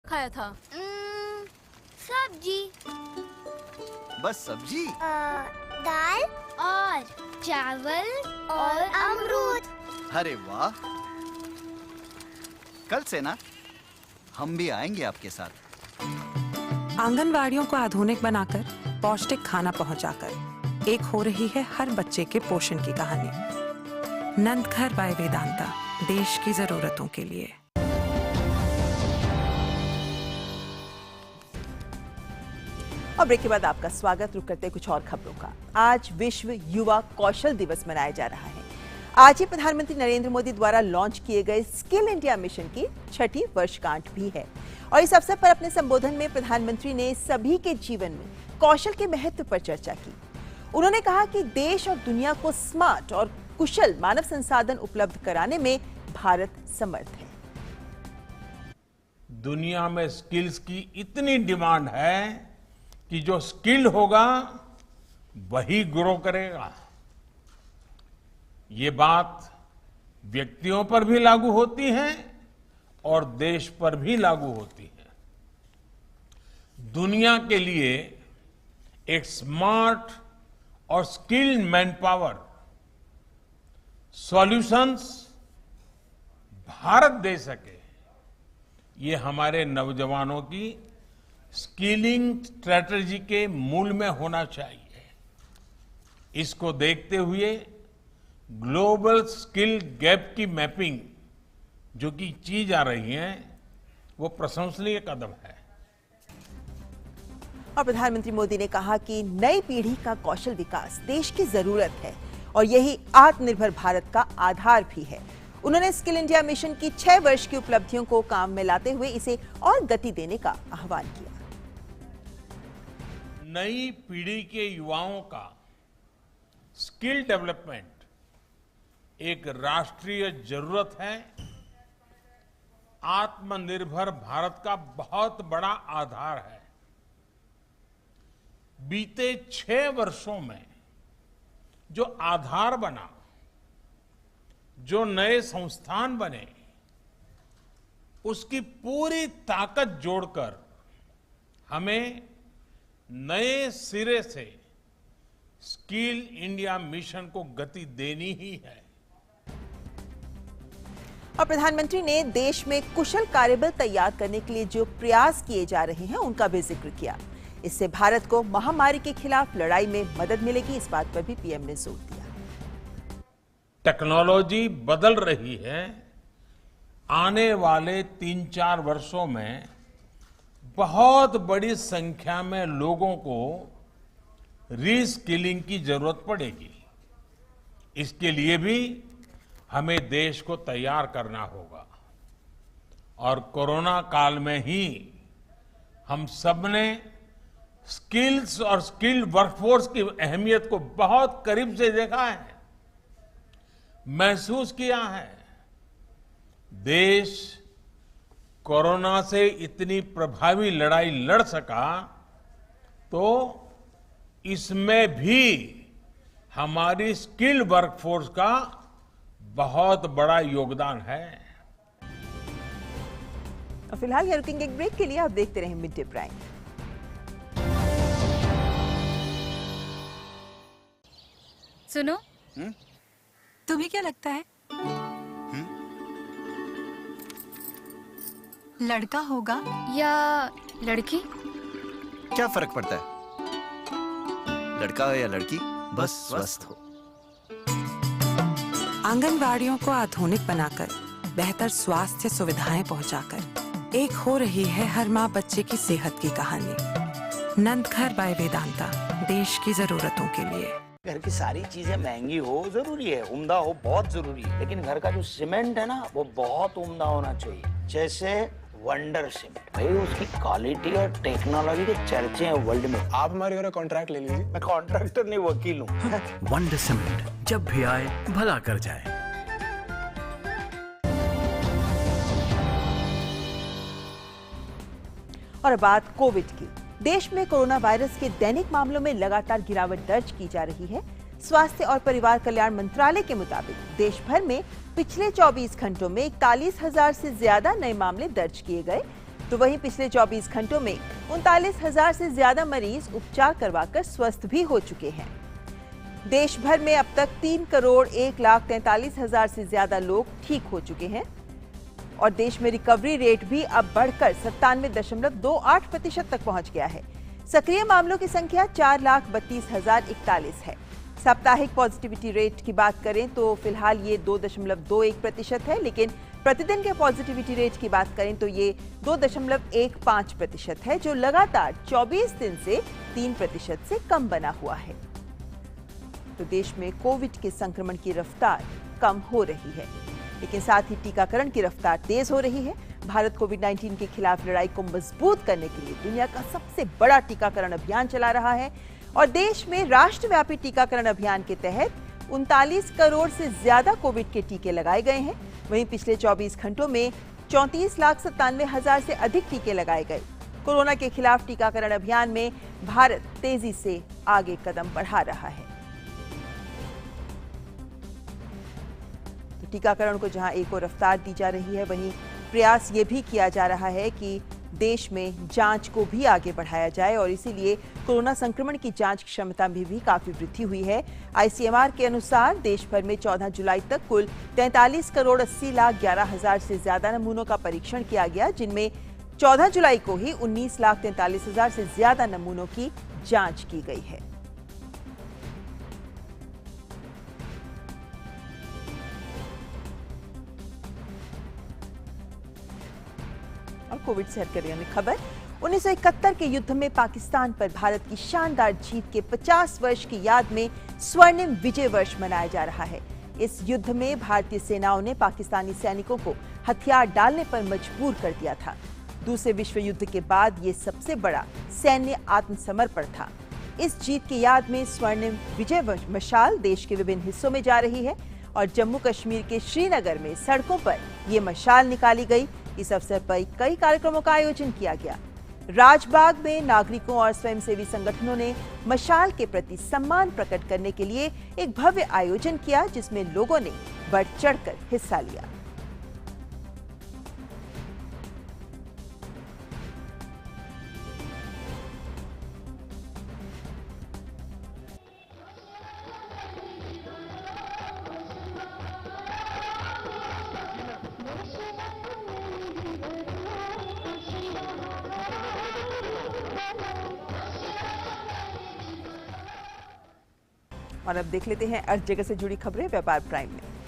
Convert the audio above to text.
खाया था? सब्जी। बस सब्जी? दाल और चावल और अमरूद। अरे वाह, कल से ना हम भी आएंगे आपके साथ। आंगनवाड़ियों को आधुनिक बनाकर पौष्टिक खाना पहुंचाकर एक हो रही है हर बच्चे के पोषण की कहानी। नंदघर बाय वेदांता, देश की जरूरतों के लिए। और ब्रेक के बाद आपका स्वागत। रुक करते कुछ और खबरों का। आज विश्व युवा कौशल दिवस मनाया जा रहा है। आज ही प्रधानमंत्री नरेंद्र मोदी द्वारा लॉन्च किए गए स्किल इंडिया मिशन की 6ठी वर्षगांठ भी है। और इस अवसर पर अपने संबोधन में प्रधानमंत्री ने सभी के जीवन में कौशल के महत्व पर चर्चा की। उन्होंने कहा कि देश और दुनिया को स्मार्ट और कुशल मानव संसाधन उपलब्ध कराने में भारत समर्थ है। दुनिया में स्किल्स की इतनी डिमांड है कि जो स्किल होगा वही ग्रो करेगा। ये बात व्यक्तियों पर भी लागू होती है और देश पर भी लागू होती है। दुनिया के लिए एक स्मार्ट और skilled manpower solutions Bharat दे सके, ये हमारे नौजवानों की स्किलिंग स्ट्रेटजी के मूल में होना चाहिए। इसको देखते हुए ग्लोबल स्किल गैप की मैपिंग जो कि की जा रही है वो प्रशंसनीय कदम है। और प्रधानमंत्री मोदी ने कहा कि नई पीढ़ी का कौशल विकास देश की जरूरत है और यही आत्मनिर्भर भारत का आधार भी है। उन्होंने स्किल इंडिया मिशन की 6 वर्ष की उपलब्धियों को काम में लाते हुए इसे और गति देने का आह्वान किया। नई पीढ़ी के युवाओं का स्किल डेवलपमेंट एक राष्ट्रीय जरूरत है। आत्मनिर्भर भारत का बहुत बड़ा आधार है। बीते 6 वर्षों में जो आधार बना, जो नए संस्थान बने, उसकी पूरी ताकत जोड़कर हमें नए सिरे से स्किल इंडिया मिशन को गति देनी ही है। और प्रधानमंत्री ने देश में कुशल कार्यबल तैयार करने के लिए जो प्रयास किए जा रहे हैं उनका भी जिक्र किया। इससे भारत को महामारी के खिलाफ लड़ाई में मदद मिलेगी, इस बात पर भी पीएम ने जोर दिया। टेक्नोलॉजी बदल रही है। आने वाले 3-4 वर्षों में बहुत बड़ी संख्या में लोगों को रीस्किलिंग की जरूरत पड़ेगी। इसके लिए भी हमें देश को तैयार करना होगा। और कोरोना काल में ही हम सबने स्किल्स और स्किल्ड वर्कफोर्स की अहमियत को बहुत करीब से देखा है, महसूस किया है। देश कोरोना से इतनी प्रभावी लड़ाई लड़ सका तो इसमें भी हमारी स्किल्ड वर्कफोर्स का बहुत बड़ा योगदान है। और फिलहाल यहाँ रुकेंगे एक ब्रेक के लिए। आप देखते रहें मिड डे प्राइम। सुनो, तुम्हें क्या लगता है? लड़का होगा या लड़की? क्या फर्क पड़ता है, लड़का हो या लड़की, बस स्वस्थ हो। आंगनवाड़ियों को आधुनिक बनाकर बेहतर स्वास्थ्य सुविधाएं पहुंचाकर एक हो रही है हर माँ बच्चे की सेहत की कहानी। नंदघर बाय वेदांता, देश की जरूरतों के लिए। घर की सारी चीजें महंगी हो जरूरी है, उम्दा हो बहुत जरूरी है, लेकिन घर का जो सीमेंट है ना वो बहुत उम्दा होना चाहिए। जैसे वंडर सीमेंट, भाई उसकी क्वालिटी और टेक्नोलॉजी के चर्चे हैं वर्ल्ड में। आप हमारे घर कॉन्ट्रैक्ट ले लीजिए। मैं कॉन्ट्रैक्टर नहीं, वकील हूँ। वंडर सीमेंट, जब भी आए भला कर जाए। और बात कोविड की। देश में कोरोना वायरस के दैनिक मामलों में लगातार गिरावट दर्ज की जा रही है। स्वास्थ्य और परिवार कल्याण मंत्रालय के मुताबिक देश भर में पिछले 24 घंटों में 41,000 से ज्यादा नए मामले दर्ज किए गए। तो वहीं पिछले 24 घंटों में 39,000 से ज्यादा मरीज उपचार करवाकर स्वस्थ भी हो चुके हैं। देश भर में अब तक 3,01,43,000 से ज्यादा लोग ठीक हो चुके हैं और देश में रिकवरी रेट भी अब बढ़कर 97.28% तक पहुंच गया है। सक्रिय मामलों की संख्या 4,32,041 है। साप्ताहिक पॉजिटिविटी रेट की बात करें तो फिलहाल ये 2.21% है, लेकिन प्रतिदिन के पॉजिटिविटी रेट की बात करें तो ये 2.15% है, जो लगातार 24 दिन से 3% से कम बना हुआ है। तो देश में कोविड के संक्रमण की रफ्तार कम हो रही है, लेकिन साथ ही टीकाकरण की रफ्तार तेज हो रही है। भारत कोविड-19 के खिलाफ लड़ाई को मजबूत करने के लिए दुनिया का सबसे बड़ा टीकाकरण अभियान चला रहा है और देश में राष्ट्रव्यापी टीकाकरण अभियान के तहत 39 करोड़ से ज्यादा कोविड के टीके लगाए गए हैं। वहीं पिछले 24 घंटों में 34,97,000 से अधिक टीके लगाए गए। कोरोना के खिलाफ टीकाकरण अभियान में भारत तेजी से आगे कदम बढ़ा रहा है। तो टीकाकरण को जहां एक और रफ्तार दी जा रही है, वहीं प्रयास ये भी किया जा रहा है कि देश में जांच को भी आगे बढ़ाया जाए और इसीलिए कोरोना संक्रमण की जांच क्षमता में भी काफी वृद्धि हुई है। आईसीएमआर के अनुसार देश भर में 14 जुलाई तक कुल 43,80,11,000 से ज्यादा नमूनों का परीक्षण किया गया, जिनमें 14 जुलाई को ही 19,43,000 से ज्यादा नमूनों की जांच की गई है। और कोविड से हटकर अन्य खबर, 1971 के युद्ध में पाकिस्तान पर भारत की शानदार जीत के 50 वर्ष की याद में स्वर्णिम विजय वर्ष मनाया जा रहा है। इस युद्ध में भारतीय सेनाओं ने पाकिस्तानी सैनिकों को हथियार डालने पर मजबूर कर दिया था। दूसरे विश्व युद्ध के बाद ये सबसे बड़ा सैन्य आत्मसमर्पण था। इस जीत की याद में स्वर्णिम विजय मशाल देश के विभिन्न हिस्सों में जा रही है और जम्मू कश्मीर के श्रीनगर में सड़कों पर ये मशाल निकाली गई। इस अवसर पर कई कार्यक्रमों का आयोजन किया गया। राजबाग में नागरिकों और स्वयंसेवी संगठनों ने मशाल के प्रति सम्मान प्रकट करने के लिए एक भव्य आयोजन किया, जिसमें लोगों ने बढ़ चढ़कर हिस्सा लिया। और अब देख लेते हैं अर्थ जगत से जुड़ी खबरें व्यापार प्राइम में।